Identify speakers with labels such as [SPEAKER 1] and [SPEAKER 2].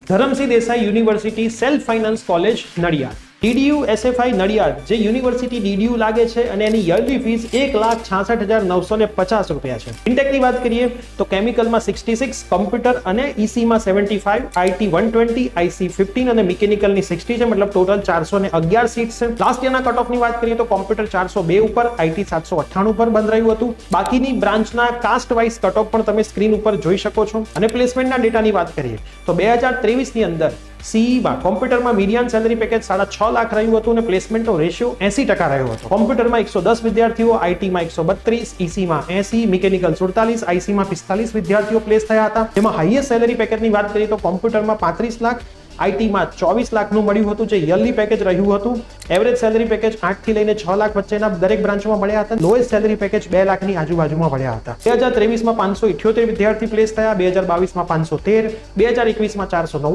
[SPEAKER 1] Dharamsinh Desai university self finance college Nadiad. DDU SFI Nadiad જે university DDU લાગે છે અને એની યરલી ફીસ 1,66,950 રૂપિયા છે. ફિનટેકની વાત કરીએ તો કેમિકલમાં 66, કોમ્પ્યુટર અને ECમાં 75, IT 120, IC 15 અને મિકેનિકલની 60 છે, મતલબ ટોટલ 411 સીટ છે. લાસ્ટ યરના કટ ઓફની વાત કરીએ તો કોમ્પ્યુટર 402 ઉપર, IT 798 ઉપર બંધ રહ્યું હતું. બાકીની બ્રાન્ચના કાસ્ટ વાઇઝ કટ ઓફ પણ તમે સ્ક્રીન ઉપર જોઈ શકો છો. અને પ્લેસમેન્ટના ડેટાની વાત કરીએ તો 2023 ની અંદર CEમાં કોમ્પ્યુટરમાં મીડિયન સેલરી પેકેજ 6.5 લાખ રહ્યું હતું અને પ્લેસમેન્ટનો રેશિયો 80% રહ્યો હતો. કોમ્પ્યુટરમાં 110 વિદ્યાર્થીઓ, ITમાં 132, ECમાં 80, મિકેનિકલ 47, ICમાં 45 વિદ્યાર્થીઓ પ્લેસ થયા હતા. જેમાં હાઈએસ્ટ સેલરી પેકેજની વાત કરીએ તો કોમ્પ્યુટરમાં 35 લાખ, ITમાં 24 લાખનું મળ્યું હતું જે યરલી પેકેજ રહ્યું હતું. એવરેજ સેલરી પેકેજ 8 થી લઈને 6 લાખ વચ્ચેના દરેક બ્રાન્ચમાં મળ્યા હતા. લોએસ્ટ સેલરી પેકેજ 2 લાખની આજુબાજુમાં મળ્યા હતા. 2023માં 578 વિદ્યાર્થી પ્લેસ થયા, 2022માં 513, 2021માં 409